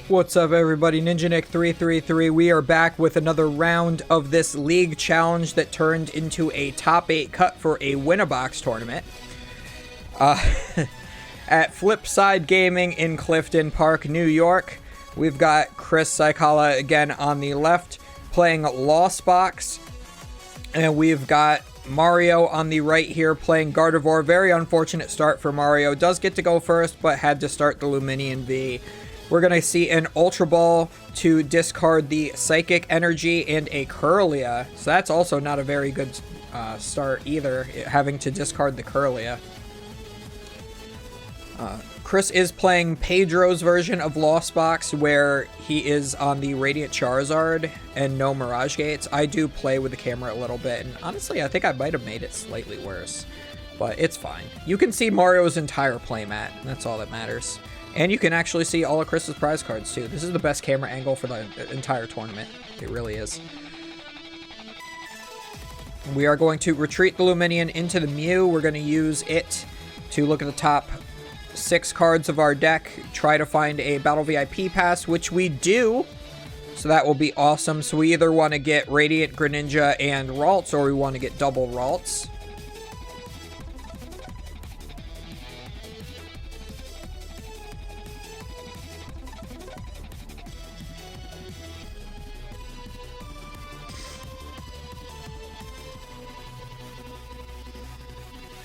What's up, everybody? Ninja Nick 333. We are back with another round of this league challenge that turned into a top 8 cut for a win-a-box tournament. At Flipside Gaming in Clifton Park, New York. We've got Chris Saikala again on the left playing Lost Box. And we've got Mario on the right here playing Gardevoir. Very unfortunate start for Mario. Does get to go first, but had to start the Luminion V. We're going to see an Ultra Ball to discard the Psychic Energy and a Kirlia. So that's also not a very good start either, having to discard the Kirlia. Chris is playing Pedro's version of Lost Box, where he is on the Radiant Charizard and no Mirage Gates. I do play with the camera a little bit, and honestly, I think I might have made it slightly worse. But it's fine. You can see Mario's entire playmat, and that's all that matters. And you can actually see all of Chris's prize cards, too. This is the best camera angle for the entire tournament. It really is. We are going to retreat the Luminion into the Mew. We're going to use it to look at the top 6 cards of our deck, try to find a Battle VIP pass, which we do. So that will be awesome. So we either want to get Radiant Greninja and Ralts, or we want to get double Ralts.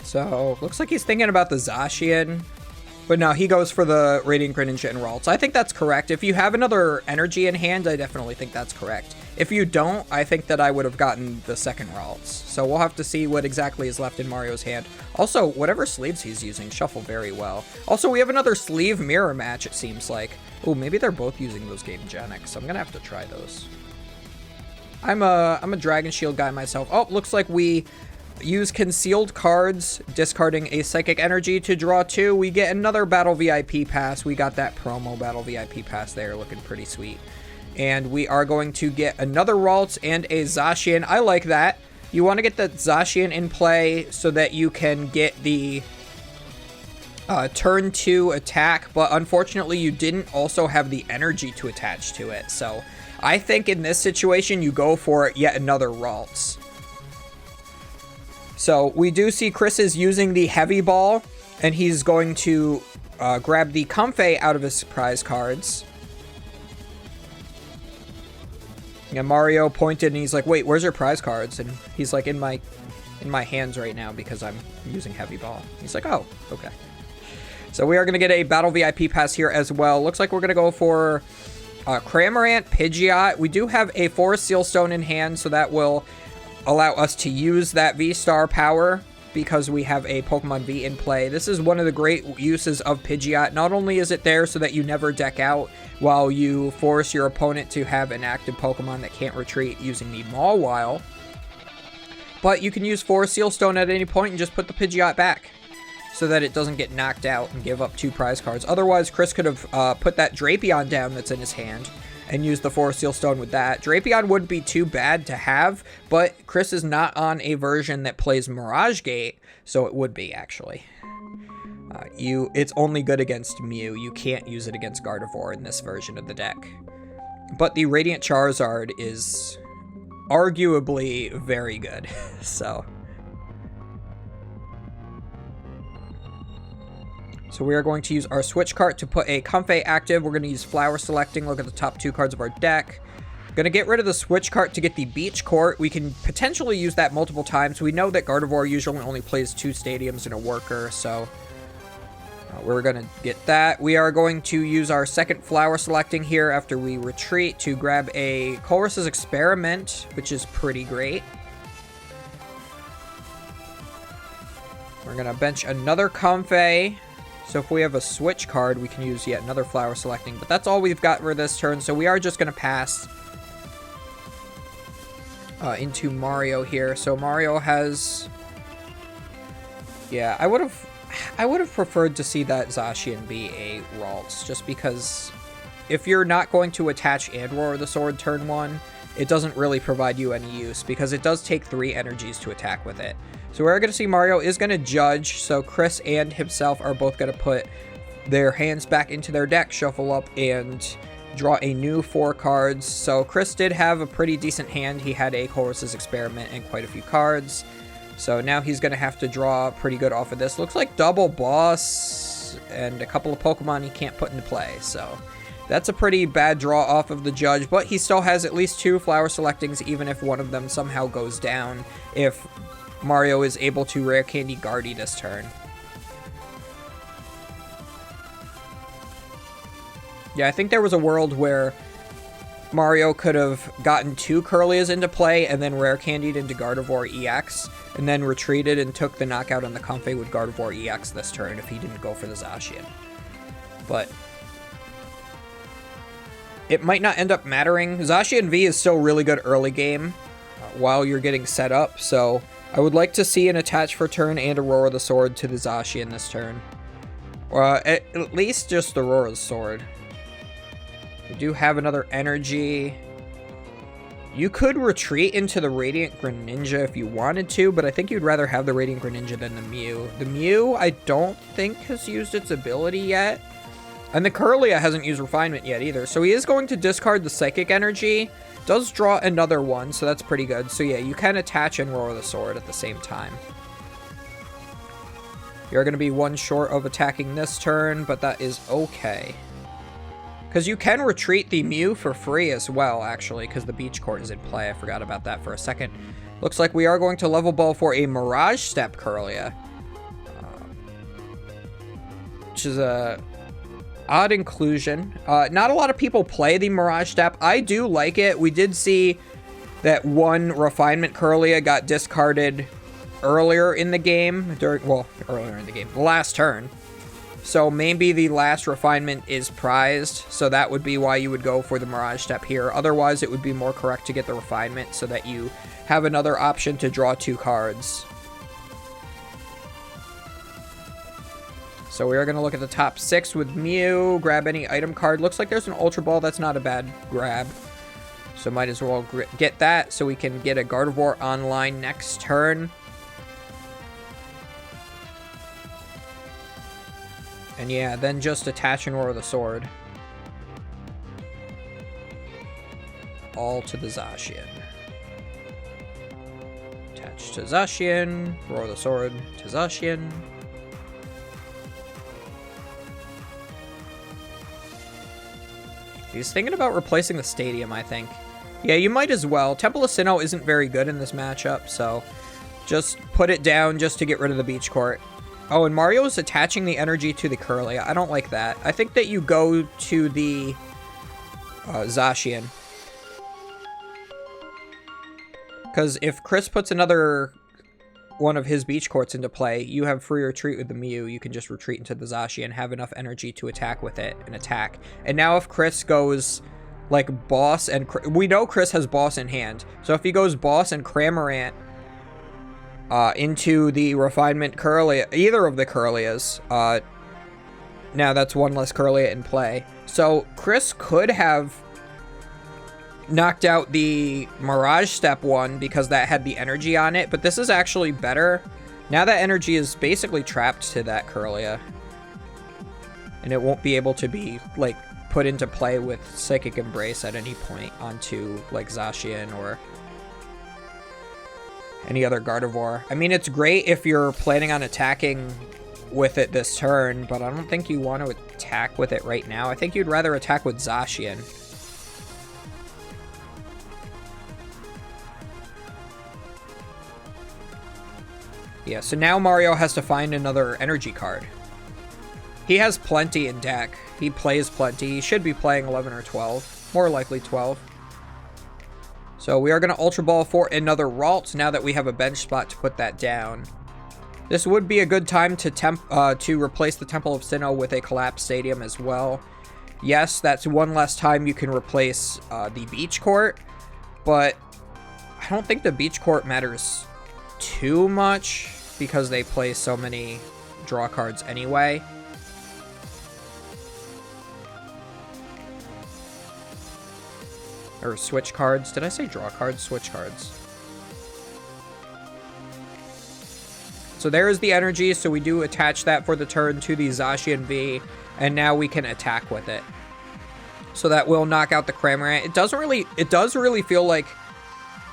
So, looks like he's thinking about the Zacian. But no, he goes for the Radiant Greninja and Ralts. I think that's correct. If you have another energy in hand, I definitely think that's correct. If you don't, I think that I would have gotten the second Ralts. So we'll have to see what exactly is left in Mario's hand. Also, whatever sleeves he's using shuffle very well. Also, we have another sleeve mirror match, it seems like. Oh, maybe they're both using those Game Genics. So I'm going to have to try those. I'm a Dragon Shield guy myself. Oh, looks like we use concealed cards, discarding a Psychic Energy to draw 2. We get another Battle VIP pass. We got that promo Battle VIP pass there, looking pretty sweet. And we are going to get another Ralts and a Zacian. I like that. You want to get the Zacian in play so that you can get the turn 2 attack, but unfortunately you didn't also have the energy to attach to it. So I think in this situation you go for yet another Ralts. So we do see Chris is using the Heavy Ball, and he's going to grab the Comfey out of his prize cards. And Mario pointed, and he's like, "Wait, where's your prize cards?" And he's like, "In my hands right now because I'm using Heavy Ball." He's like, "Oh, okay." So we are going to get a Battle VIP pass here as well. Looks like we're going to go for Cramorant, Pidgeot. We do have a Forest Seal Stone in hand, so that will allow us to use that V-Star power because we have a Pokemon V in play. This is one of the great uses of Pidgeot. Not only is it there so that you never deck out while you force your opponent to have an active Pokemon that can't retreat using the Mawile, but you can use Forest Seal Stone at any point and just put the Pidgeot back so that it doesn't get knocked out and give up 2 prize cards. Otherwise, Chris could have put that Drapion down that's in his hand and use the Forest Seal Stone with that. Drapion wouldn't be too bad to have, but Chris is not on a version that plays Mirage Gate, so it would be, actually. It's only good against Mew. You can't use it against Gardevoir in this version of the deck. But the Radiant Charizard is arguably very good, so we are going to use our Switch Cart to put a Comfey active. We're going to use Flower Selecting. Look at the top 2 cards of our deck. Going to get rid of the Switch Cart to get the Beach Court. We can potentially use that multiple times. We know that Gardevoir usually only plays 2 stadiums and a worker, so we're going to get that. We are going to use our second Flower Selecting here after we retreat to grab a Colress's Experiment, which is pretty great. We're going to bench another Comfey. So if we have a Switch card, we can use yet another Flower Selecting. But that's all we've got for this turn, so we are just going to pass into Mario here. So Mario has... Yeah, I would have preferred to see that Zacian be a Ralts, just because if you're not going to attach and Roar the Sword turn 1, it doesn't really provide you any use, because it does take 3 energies to attack with it. So we're going to see Mario is going to judge, so Chris and himself are both going to put their hands back into their deck, shuffle up, and draw a new 4 cards. So Chris did have a pretty decent hand. He had a Horus's Experiment and quite a few cards. So now he's going to have to draw pretty good off of this. Looks like double boss and a couple of Pokemon he can't put into play. So that's a pretty bad draw off of the judge, but he still has at least 2 flower selectings, even if one of them somehow goes down, if Mario is able to Rare Candy Guardy this turn. Yeah, I think there was a world where Mario could have gotten 2 Kirlias into play and then Rare Candied into Gardevoir EX, and then retreated and took the knockout on the Comfey with Gardevoir EX this turn if he didn't go for the Zacian. But it might not end up mattering. Zacian V is still really good early game while you're getting set up, so I would like to see an attach for turn and Aurora the Sword to the Zacian this turn. At least just Aurora's Sword. We do have another energy. You could retreat into the Radiant Greninja if you wanted to, but I think you'd rather have the Radiant Greninja than the Mew. The Mew, I don't think has used its ability yet. And the Kirlia hasn't used Refinement yet either. So he is going to discard the Psychic Energy. Does draw another one, so that's pretty good. So yeah, you can attach and Roar the Sword at the same time. You're going to be 1 short of attacking this turn, but that is okay. Because you can retreat the Mew for free as well, actually, because the Beach Court is in play. I forgot about that for a second. Looks like we are going to level ball for a Mirage Step Kirlia. Which is a odd inclusion. Not a lot of people play the Mirage Step. I do like it. We did see that 1 Refinement Kirlia got discarded earlier in the game. Earlier in the game. The last turn. So maybe the last Refinement is prized, so that would be why you would go for the Mirage Step here. Otherwise, it would be more correct to get the Refinement so that you have another option to draw 2 cards. So we are going to look at the top 6 with Mew, grab any item card. Looks like there's an Ultra Ball. That's not a bad grab. So might as well get that so we can get a Gardevoir online next turn. And yeah, then just attach and Roar the Sword. All to the Zacian. Attach to Zacian, Roar the Sword to Zacian. He's thinking about replacing the stadium, I think. Yeah, you might as well. Temple of Sinnoh isn't very good in this matchup, so just put it down just to get rid of the Beach Court. Oh, and Mario's attaching the energy to the Kirlia. I don't like that. I think that you go to the Zacian. Because if Chris puts another one of his Beach Courts into play, you have free retreat with the Mew. You can just retreat into the Zacian, have enough energy to attack with it, and attack. And now if Chris goes like Boss and... we know Chris has Boss in hand. So if he goes Boss and Cramorant into the Refinement Kirlia, either of the Kirlias, now that's 1 less Kirlia in play. So Chris could have knocked out the Mirage Step one because that had the energy on it, but this is actually better. Now that energy is basically trapped to that Kirlia, and it won't be able to be like put into play with Psychic Embrace at any point onto like Zacian or any other Gardevoir. I mean, it's great if you're planning on attacking with it this turn, but I don't think you want to attack with it right now. I think you'd rather attack with Zacian. Yeah, so now Mario has to find another energy card. He has plenty in deck. He plays plenty. He should be playing 11 or 12. More likely 12. So we are going to Ultra Ball for another Ralt now that we have a bench spot to put that down. This would be a good time to replace the Temple of Sinnoh with a Collapsed Stadium as well. Yes, that's one less time you can replace the Beach Court, but I don't think the Beach Court matters too much because they play so many draw cards anyway. Or switch cards. Did I say draw cards? Switch cards. So there is the energy, so we do attach that for the turn to the Zacian V, and now we can attack with it. So that will knock out the Cramorant. It does really feel like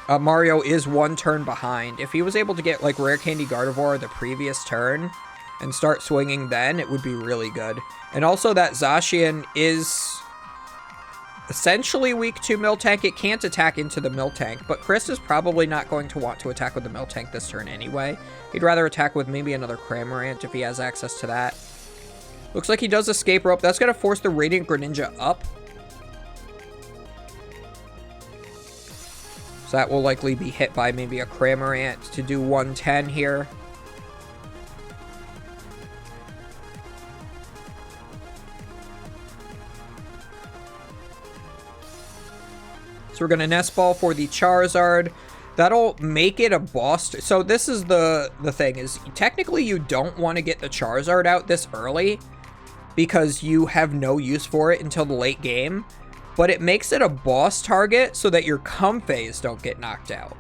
Mario is one turn behind. If he was able to get like Rare Candy Gardevoir the previous turn and start swinging then, it would be really good. And also that Zacian is essentially weak to Miltank. It can't attack into the Miltank, but Chris is probably not going to want to attack with the Miltank this turn anyway. He'd rather attack with maybe another Cramorant if he has access to that. Looks like he does Escape Rope. That's going to force the Radiant Greninja up. So that will likely be hit by maybe a Cramorant to do 110 here. So we're going to Nest Ball for the Charizard. That'll make it a boss. So this is the thing, is technically you don't want to get the Charizard out this early because you have no use for it until the late game. But it makes it a boss target so that your Comphase don't get knocked out.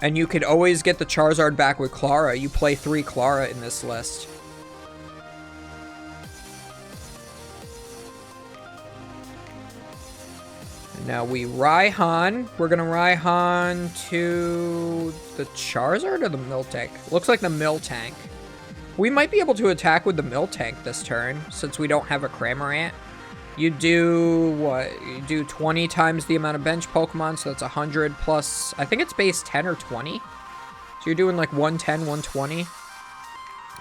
And you could always get the Charizard back with Clara. You play 3 Clara in this list. And now we Raihan. We're going to Raihan to the Charizard or the Miltank? Looks like the Miltank. We might be able to attack with the Miltank this turn, since we don't have a Cramorant. You do, what? You do 20 times the amount of bench Pokemon, so that's 100 plus, I think it's base 10 or 20. So you're doing like 110, 120.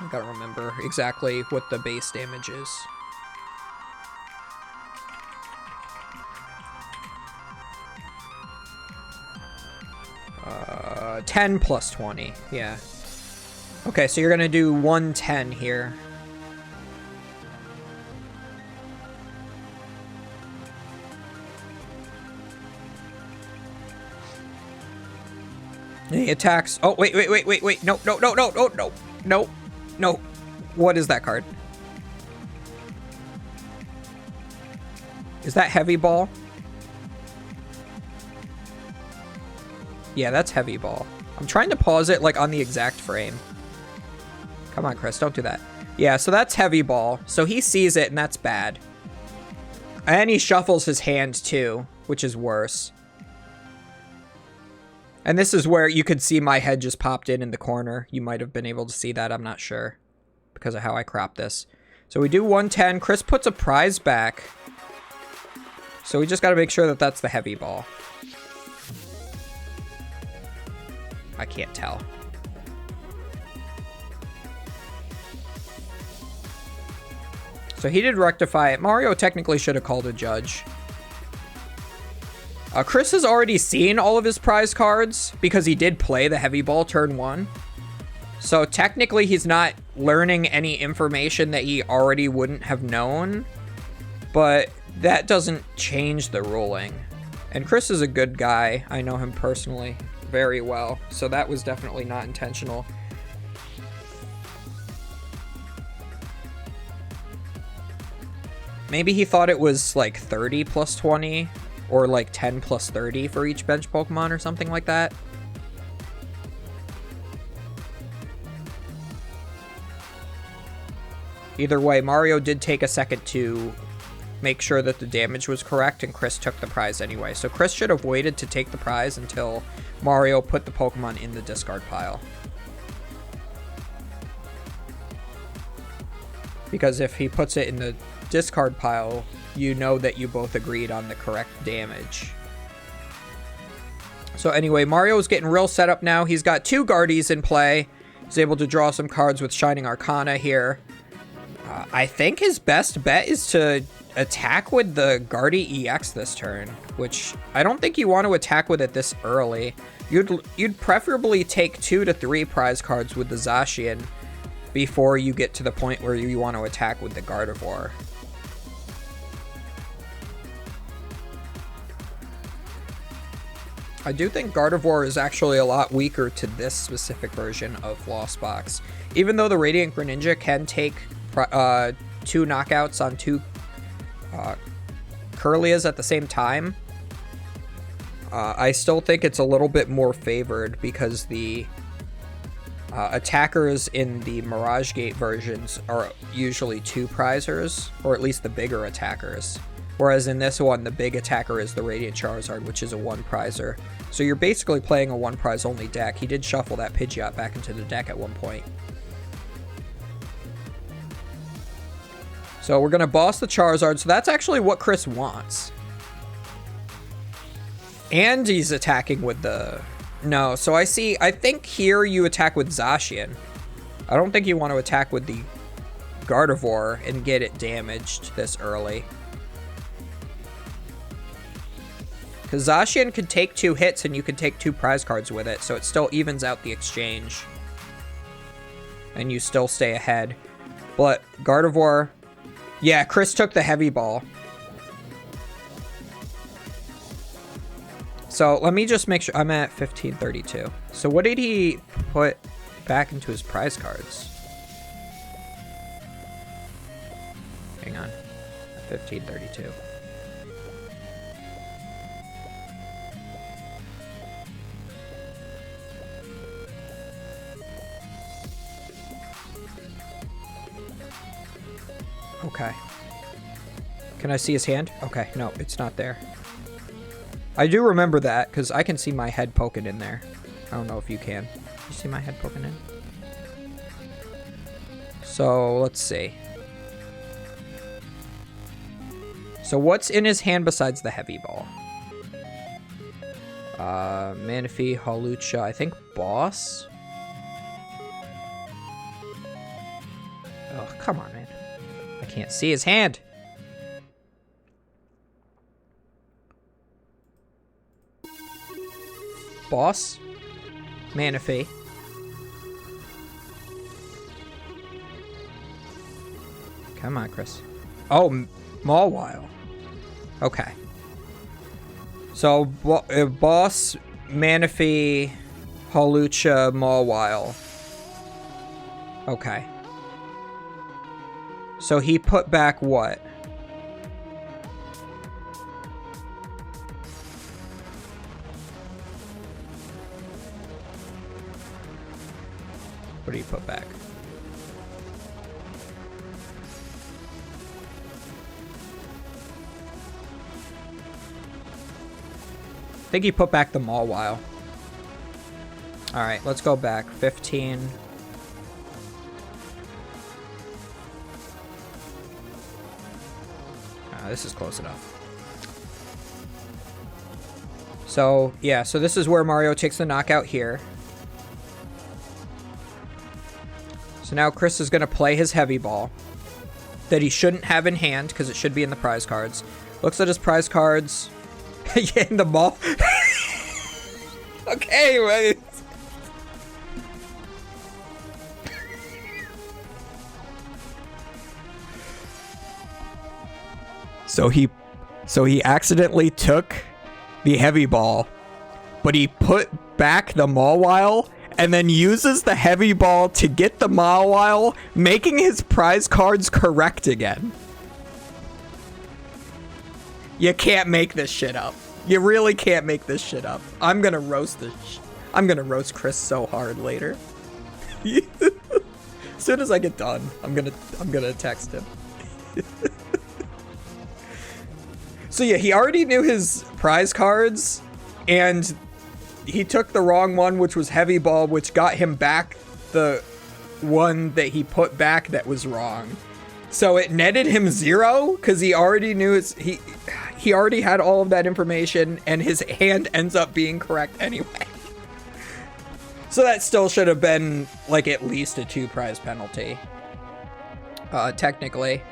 I gotta remember exactly what the base damage is. Uh, 10 plus 20, yeah. Okay, so you're gonna do 110 here. He attacks. Oh, wait. No. What is that card? Is that Heavy Ball? Yeah, that's Heavy Ball. I'm trying to pause it like on the exact frame. Come on, Chris, don't do that. Yeah, so that's Heavy Ball. So he sees it, and that's bad. And he shuffles his hand, too, which is worse. And this is where you could see my head just popped in the corner. You might have been able to see that, I'm not sure, because of how I cropped this. So we do 110. Chris puts a prize back. So we just got to make sure that that's the Heavy Ball. I can't tell. So he did rectify it. Mario technically should have called a judge. Chris has already seen all of his prize cards because he did play the Heavy Ball turn 1. So technically he's not learning any information that he already wouldn't have known. But that doesn't change the ruling. And Chris is a good guy. I know him personally very well. So that was definitely not intentional. Maybe he thought it was like 30 plus 20 or like 10 plus 30 for each bench Pokemon or something like that. Either way, Mario did take a second to make sure that the damage was correct, and Chris took the prize anyway. So Chris should have waited to take the prize until Mario put the Pokemon in the discard pile. Because if he puts it in the discard pile, you know that you both agreed on the correct damage. So anyway, Mario's getting real set up now. He's got 2 Guardies in play. He's able to draw some cards with Shining Arcana here. I think his best bet is to attack with the Guardy EX this turn, which I don't think you want to attack with it this early. You'd preferably take 2 to 3 prize cards with the Zacian before you get to the point where you want to attack with the Gardevoir. I do think Gardevoir is actually a lot weaker to this specific version of Lost Box. Even though the Radiant Greninja can take 2 knockouts on 2 Kirlias at the same time, I still think it's a little bit more favored because the Attackers in the Mirage Gate versions are usually 2 prizers, or at least the bigger attackers. Whereas in this one, the big attacker is the Radiant Charizard, which is a 1 prizer. So you're basically playing a 1 prize only deck. He did shuffle that Pidgeot back into the deck at one point. So we're going to boss the Charizard. So that's actually what Chris wants. And he's attacking with the... No, so I think here you attack with Zacian. I don't think you want to attack with the Gardevoir and get it damaged this early. Because Zacian could take 2 hits and you could take 2 prize cards with it, so it still evens out the exchange. And you still stay ahead. But Gardevoir... Yeah, Chris took the heavy ball. So let me just make sure. I'm at 1532. So what did he put back into his prize cards? Hang on. 1532. Okay. Can I see his hand? Okay, no, it's not there. I do remember that, because I can see my head poking in there. I don't know if you can. You see my head poking in? So, let's see. So, what's in his hand besides the heavy ball? Manaphy, Hawlucha, I think Boss? Oh, come on, man. I can't see his hand. Boss, Manaphy. Come on, Chris. Oh, Mawile. Okay. So, Boss, Manaphy, Hawlucha, Mawile. Okay. So he put back what? What do you put back? I think he put back the Mawile. Alright, let's go back. 15. This is close enough. So, yeah, so this is where Mario takes the knockout here. So now Chris is going to play his heavy ball that he shouldn't have in hand because it should be in the prize cards. Looks at his prize cards. Yeah, in the ball. Okay, wait. So he accidentally took the heavy ball, but he put back the Mawile and then uses the heavy ball to get the Mawile, making his prize cards correct again. You can't make this shit up. You really can't make this shit up. I'm gonna roast I'm gonna roast Chris so hard later. As soon as I get done, I'm gonna text him. So yeah, he already knew his prize cards, and he took the wrong one, which was heavy ball, which got him back the one that he put back that was wrong. So it netted him 0 because he already knew he already had all of that information, and his hand ends up being correct anyway. So that still should have been like at least a 2 prize penalty, technically.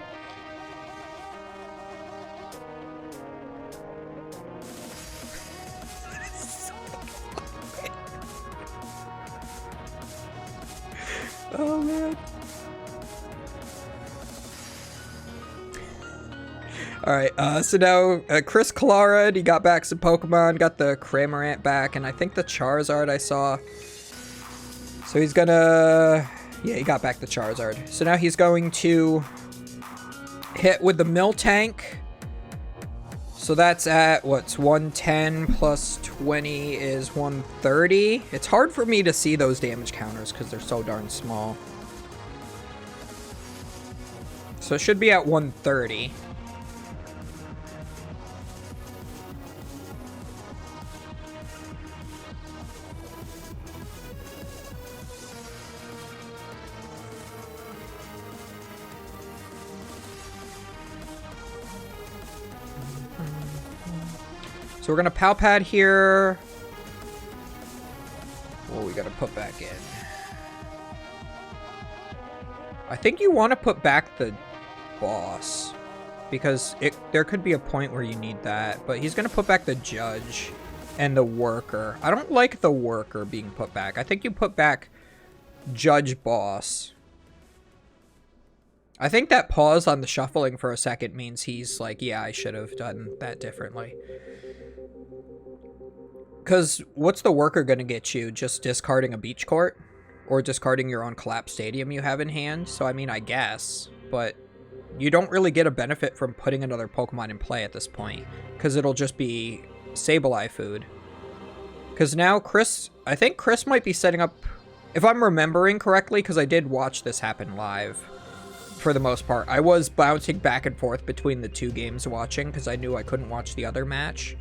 Oh, man. Alright, so now Chris Clara, he got back some Pokemon, got the Cramorant back, and I think the Charizard I saw. So he's gonna... Yeah, he got back the Charizard. So now he's going to hit with the Miltank. So that's at, what's 110 plus 20 is 130. It's hard for me to see those damage counters because they're so darn small. So it should be at 130. So we're going to Pal Pad here. Well, we got to put back in. I think you want to put back the boss, because there could be a point where you need that, but he's going to put back the judge and the worker. I don't like the worker being put back. I think you put back judge boss. I think that pause on the shuffling for a second means he's like, yeah, I should have done that differently. Because what's the worker going to get you? Just discarding a beach court? Or discarding your own collapsed stadium you have in hand? So, I mean, I guess. But you don't really get a benefit from putting another Pokemon in play at this point. Because it'll just be Sableye food. Because now Chris... I think Chris might be setting up... If I'm remembering correctly, because I did watch this happen live. For the most part. I was bouncing back and forth between the two games watching. Because I knew I couldn't watch the other match.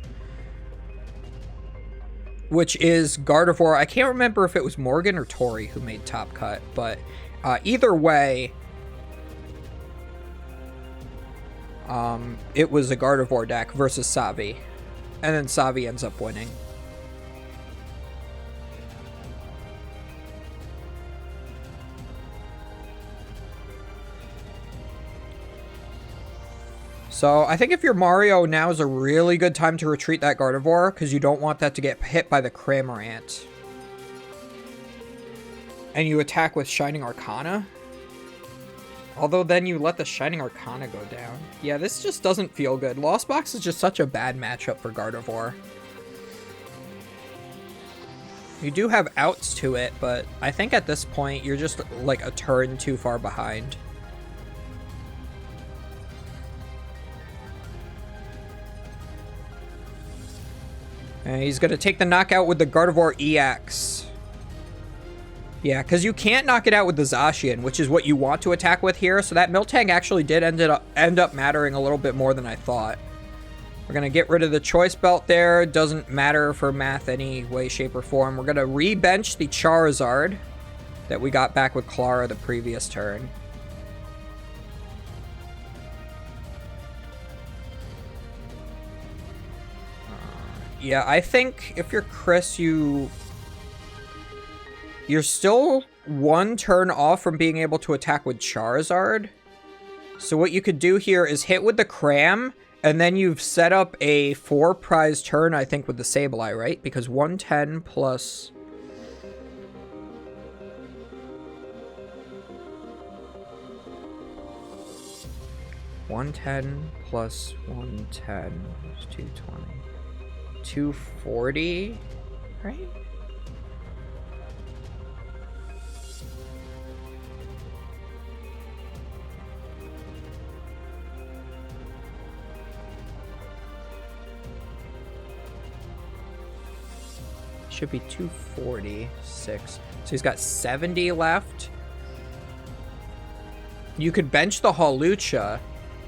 Which is Gardevoir. I can't remember if it was Morgan or Tori who made Top Cut, but either way, it was a Gardevoir deck versus Savi, and then Savi ends up winning. So I think if you're Mario, now is a really good time to retreat that Gardevoir, because you don't want that to get hit by the Cramorant. And you attack with Shining Arcana. Although then you let the Shining Arcana go down. Yeah, this just doesn't feel good. Lost Box is just such a bad matchup for Gardevoir. You do have outs to it, but I think at this point you're just like a turn too far behind. And he's going to take the knockout with the Gardevoir EX. Yeah, because you can't knock it out with the Zacian, which is what you want to attack with here. So that Miltank actually did end up mattering a little bit more than I thought. We're going to get rid of the Choice Belt there. Doesn't matter for math any way, shape, or form. We're going to re-bench the Charizard that we got back with Clara the previous turn. Yeah, I think if you're Chris, you're still one turn off from being able to attack with Charizard. So what you could do here is hit with the Cram, and then you've set up a 4-prize turn, I think, with the Sableye, right? Because 110 plus... $110 plus 110 is 220. 240, right? Should be 246. So he's got 70 left. You could bench the Hawlucha.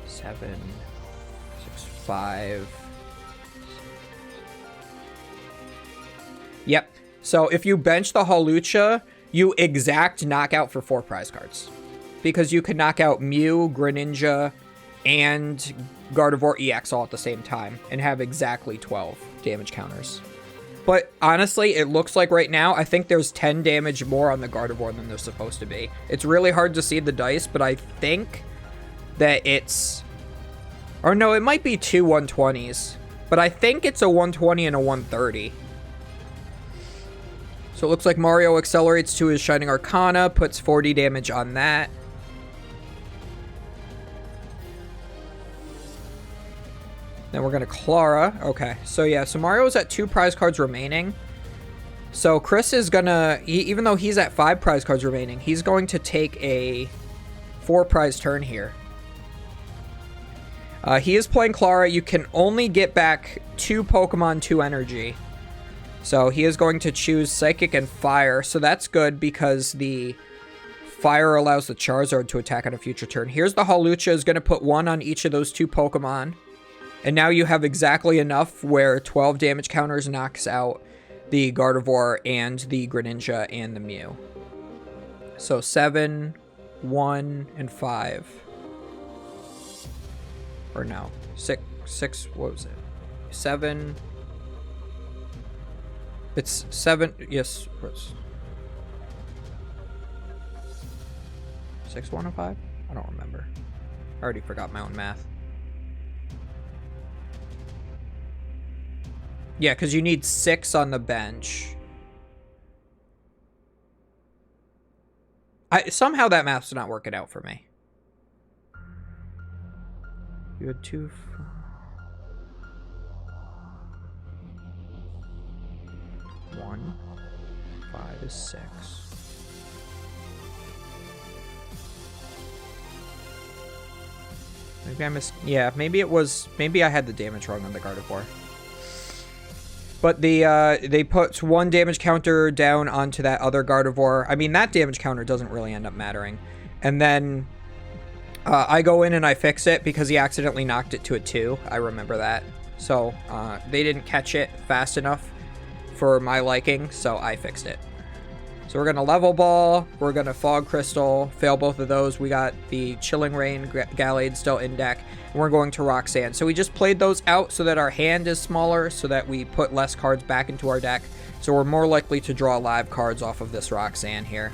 7, 6, 5. Yep. So if you bench the Hawlucha, you exact knockout for 4 prize cards. Because you can knock out Mew, Greninja, and Gardevoir EX all at the same time and have exactly 12 damage counters. But honestly, it looks like right now, I think there's 10 damage more on the Gardevoir than there's supposed to be. It's really hard to see the dice, but I think that it's... Or no, it might be 2 120s. But I think it's a 120 and a 130. So it looks like Mario accelerates to his Shining Arcana, puts 40 damage on that. Then we're going to Clara. Okay, so yeah, so Mario's at 2 prize cards remaining. So Chris is going to, even though he's at 5 prize cards remaining, he's going to take a 4 prize turn here. He is playing Clara. You can only get back 2 Pokemon to energy. So he is going to choose Psychic and Fire. So that's good because the Fire allows the Charizard to attack on a future turn. Here's the Hawlucha, is going to put 1 on each of those 2 Pokemon. And now you have exactly enough where 12 damage counters knocks out the Gardevoir and the Greninja and the Mew. So 7, 1, and 5. Or no, 6, what was it? 7. It's 7, yes. 6, 1, and 5? I don't remember. I already forgot my own math. Yeah, because you need 6 on the bench. Somehow that math's not working out for me. You had 2... 1, 5 is 6. Maybe I missed... Yeah, maybe it was... Maybe I had the damage wrong on the Gardevoir. But they put 1 damage counter down onto that other Gardevoir. I mean, that damage counter doesn't really end up mattering. And then I go in and I fix it because he accidentally knocked it to a 2. I remember that. So they didn't catch it fast enough for my liking, so I fixed it. So we're going to Level Ball, we're going to Fog Crystal, fail both of those. We got the Chilling Rain, Gallade still in deck, and we're going to Rock Sand. So we just played those out so that our hand is smaller, so that we put less cards back into our deck. So we're more likely to draw live cards off of this Rock Sand here.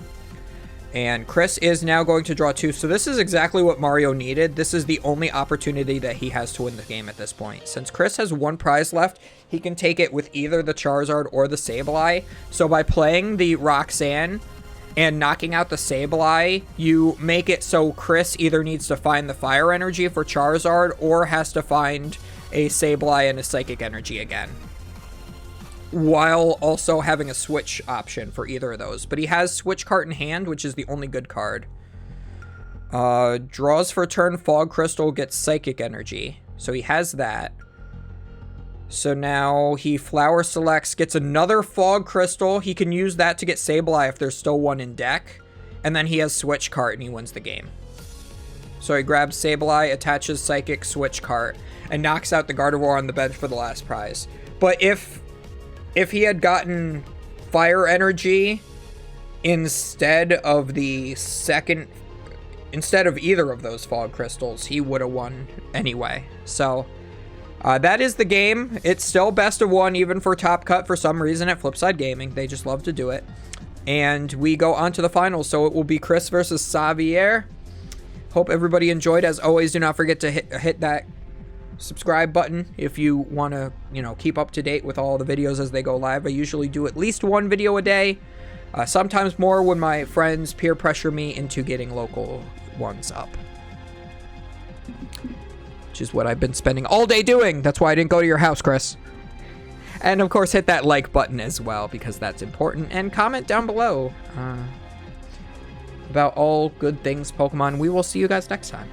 And Chris is now going to draw 2. So this is exactly what Mario needed. This is the only opportunity that he has to win the game at this point. Since Chris has 1 prize left, he can take it with either the Charizard or the Sableye. So by playing the Roxanne and knocking out the Sableye, you make it so Chris either needs to find the Fire Energy for Charizard or has to find a Sableye and a Psychic Energy again, while also having a switch option for either of those. But he has Switch Card in hand, which is the only good card. Draws for turn, Fog Crystal, gets Psychic Energy. So he has that. So now he Flower Selects, gets another Fog Crystal. He can use that to get Sableye if there's still 1 in deck. And then he has Switch Card and he wins the game. So he grabs Sableye, attaches Psychic, Switch Card, and knocks out the Gardevoir on the bench for the last prize. But if he had gotten Fire Energy instead of the second, instead of either of those Fog Crystals, he would have won anyway. So that is the game. It's still best of 1 even for Top Cut for some reason at Flipside Gaming. They just love to do it. And we go on to the finals. So it will be Chris versus Xavier. Hope everybody enjoyed. As always, do not forget to hit that subscribe button if you want to, keep up to date with all the videos as they go live. I usually do at least 1 video a day, sometimes more when my friends peer pressure me into getting local ones up, which is what I've been spending all day doing. That's why I didn't go to your house, Chris. And of course, hit that like button as well, because that's important, and comment down below about all good things Pokemon. We will see you guys next time.